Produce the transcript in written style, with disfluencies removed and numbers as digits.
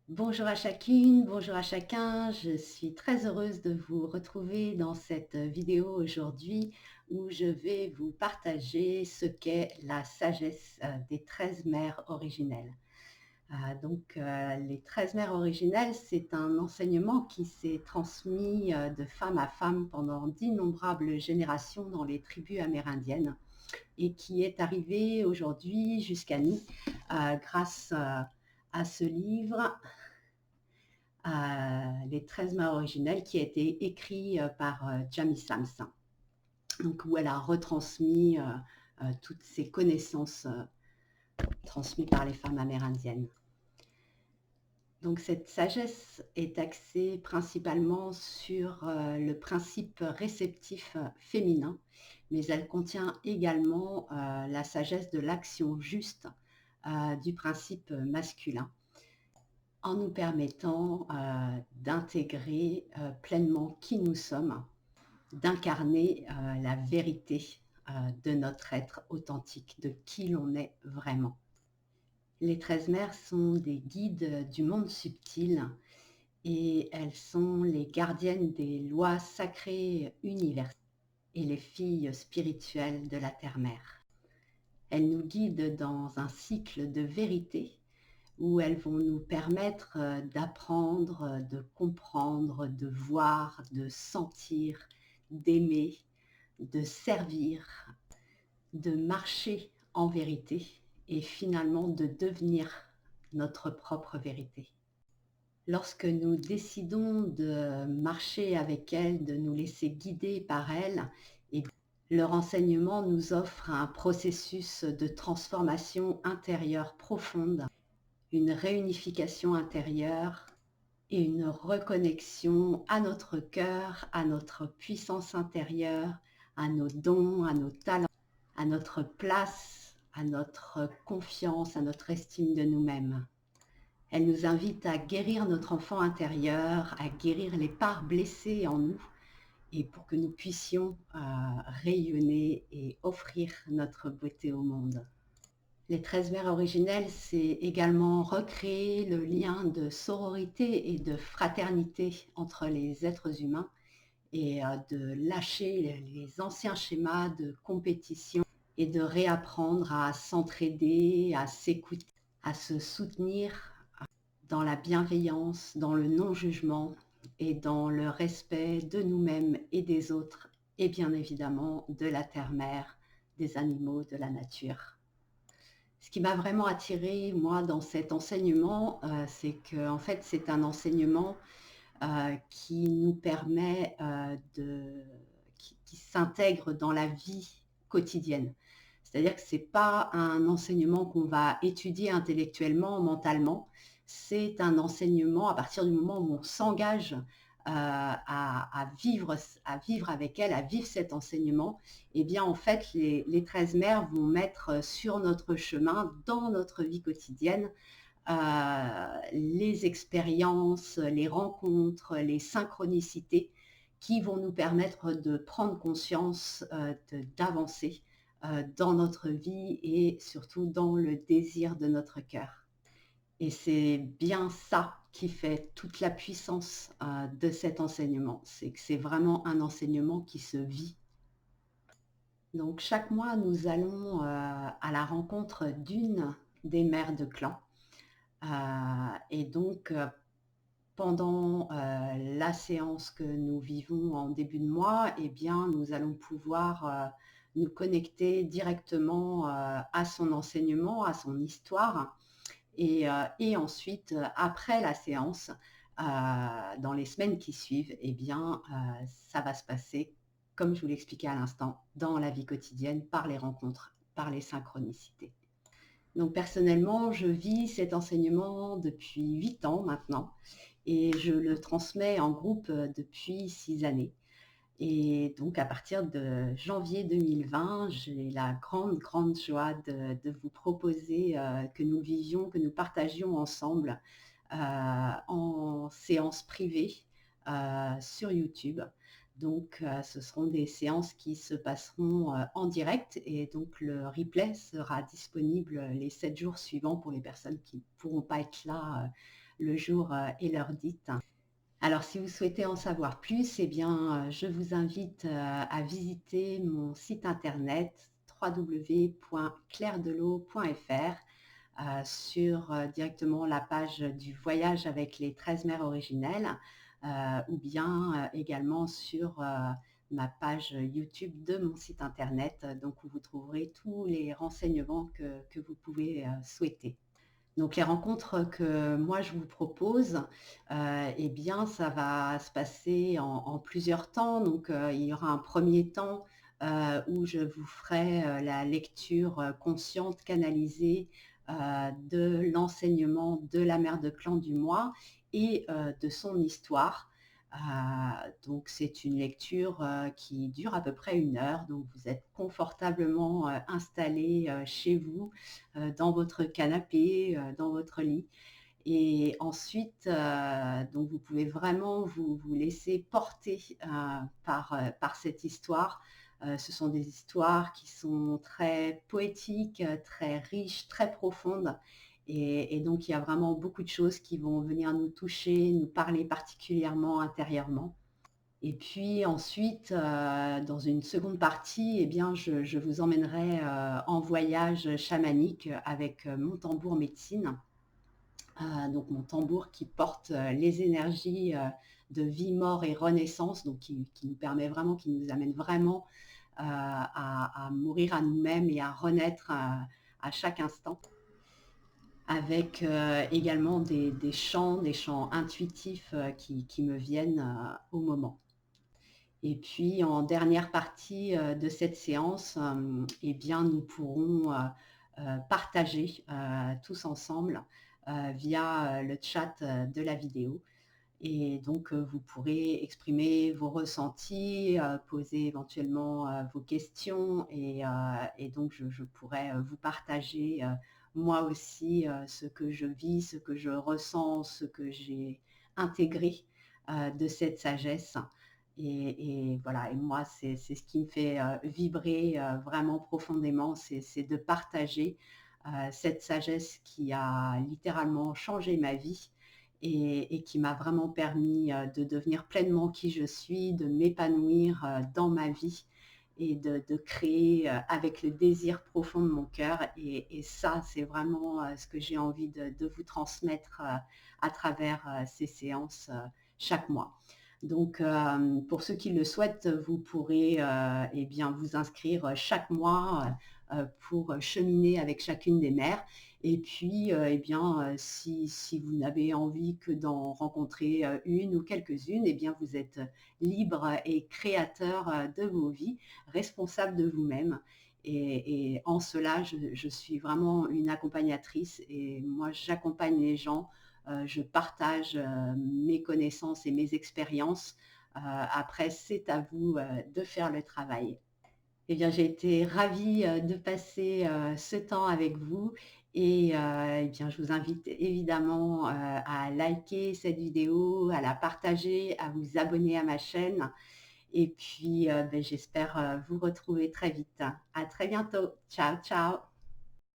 Bonjour à chacune, bonjour à chacun. Je suis très heureuse de vous retrouver dans cette vidéo aujourd'hui où je vais vous partager ce qu'est la sagesse des 13 mères originelles. Les 13 mères originelles, c'est un enseignement qui s'est transmis de femme à femme pendant d'innombrables générations dans les tribus amérindiennes et qui est arrivé aujourd'hui jusqu'à nous grâce à ce livre Les 13 mains originelles qui a été écrit par Jamie Sams, donc où elle a retransmis toutes ces connaissances transmises par les femmes amérindiennes. Donc cette sagesse est axée principalement sur le principe réceptif féminin, mais elle contient également la sagesse de l'action juste du principe masculin, en nous permettant d'intégrer pleinement qui nous sommes, d'incarner la vérité de notre être authentique, de qui l'on est vraiment. Les 13 mères sont des guides du monde subtil et elles sont les gardiennes des lois sacrées universelles et les filles spirituelles de la Terre-Mère. Elles nous guident dans un cycle de vérité où elles vont nous permettre d'apprendre, de comprendre, de voir, de sentir, d'aimer, de servir, de marcher en vérité et finalement de devenir notre propre vérité. Lorsque nous décidons de marcher avec elles, de nous laisser guider par elles, et leur enseignement nous offre un processus de transformation intérieure profonde, une réunification intérieure et une reconnexion à notre cœur, à notre puissance intérieure, à nos dons, à nos talents, à notre place, à notre confiance, à notre estime de nous-mêmes. Elle nous invite à guérir notre enfant intérieur, à guérir les parts blessées en nous, et pour que nous puissions rayonner et offrir notre beauté au monde. Les 13 mères originelles, c'est également recréer le lien de sororité et de fraternité entre les êtres humains et de lâcher les anciens schémas de compétition et de réapprendre à s'entraider, à s'écouter, à se soutenir dans la bienveillance, dans le non-jugement et dans le respect de nous-mêmes et des autres et bien évidemment de la terre-mère, des animaux, de la nature. Ce qui m'a vraiment attirée, moi, dans cet enseignement, c'est qu'en fait, c'est un enseignement qui nous permet qui s'intègre dans la vie quotidienne. C'est-à-dire que ce n'est pas un enseignement qu'on va étudier intellectuellement, mentalement. C'est un enseignement à partir du moment où on s'engage à vivre avec elle, à vivre cet enseignement. Eh bien, en fait, les 13 mères vont mettre sur notre chemin, dans notre vie quotidienne, les expériences, les rencontres, les synchronicités qui vont nous permettre de prendre conscience, d'avancer dans notre vie et surtout dans le désir de notre cœur. Et c'est bien ça qui fait toute la puissance de cet enseignement. C'est que c'est vraiment un enseignement qui se vit. Donc chaque mois, nous allons à la rencontre d'une des mères de clan. Et donc, pendant la séance que nous vivons en début de mois, eh bien, nous allons pouvoir nous connecter directement à son enseignement, à son histoire. Et ensuite, après la séance, dans les semaines qui suivent, eh bien, ça va se passer, comme je vous l'expliquais à l'instant, dans la vie quotidienne, par les rencontres, par les synchronicités. Donc personnellement, je vis cet enseignement depuis 8 ans maintenant et je le transmets en groupe depuis 6 années. Et donc à partir de janvier 2020, j'ai la grande joie de vous proposer que nous vivions, que nous partagions ensemble en séance privée sur YouTube. Donc ce seront des séances qui se passeront en direct et donc le replay sera disponible les 7 jours suivants pour les personnes qui ne pourront pas être là le jour et l'heure dite. Alors, si vous souhaitez en savoir plus, eh bien, je vous invite à visiter mon site internet www.clairedelot.fr sur directement la page du voyage avec les 13 mers originelles ou bien également sur ma page YouTube de mon site internet, donc où vous trouverez tous les renseignements que vous pouvez souhaiter. Donc les rencontres que moi je vous propose, eh bien ça va se passer en plusieurs temps. Donc il y aura un premier temps où je vous ferai la lecture consciente, canalisée de l'enseignement de la mère de clan du mois et de son histoire. Donc c'est une lecture qui dure à peu près 1 heure. Donc vous êtes confortablement installé chez vous, dans votre canapé, dans votre lit. Et ensuite, donc vous pouvez vraiment vous laisser porter par cette histoire. Ce sont des histoires qui sont très poétiques, très riches, très profondes. Et donc, il y a vraiment beaucoup de choses qui vont venir nous toucher, nous parler particulièrement intérieurement. Et puis ensuite, dans une seconde partie, eh bien, je vous emmènerai en voyage chamanique avec mon tambour médecine. Donc mon tambour qui porte les énergies de vie, mort et renaissance, donc qui nous permet vraiment, qui nous amène vraiment à mourir à nous-mêmes et à renaître à chaque instant, avec également des chants intuitifs qui me viennent au moment. Et puis en dernière partie de cette séance, eh bien, nous pourrons partager tous ensemble via le chat de la vidéo. Et donc, vous pourrez exprimer vos ressentis, poser éventuellement vos questions et donc je pourrais vous partager moi aussi ce que je vis, ce que je ressens, ce que j'ai intégré de cette sagesse. Et voilà, et moi, c'est ce qui me fait vibrer vraiment profondément, c'est de partager cette sagesse qui a littéralement changé ma vie et qui m'a vraiment permis de devenir pleinement qui je suis, de m'épanouir dans ma vie et de créer avec le désir profond de mon cœur. Et ça, c'est vraiment ce que j'ai envie de vous transmettre à travers ces séances chaque mois. Donc, pour ceux qui le souhaitent, vous pourrez eh bien, vous inscrire chaque mois pour cheminer avec chacune des mères. Et puis, eh bien, si vous n'avez envie que d'en rencontrer une ou quelques-unes, eh bien, vous êtes libre et créateur de vos vies, responsable de vous-même. Et en cela, je suis vraiment une accompagnatrice et moi, j'accompagne les gens, je partage mes connaissances et mes expériences. Après, c'est à vous de faire le travail. Eh bien, j'ai été ravie de passer ce temps avec vous et eh bien, je vous invite évidemment à liker cette vidéo, à la partager, à vous abonner à ma chaîne et puis ben, j'espère vous retrouver très vite. À très bientôt. Ciao, ciao.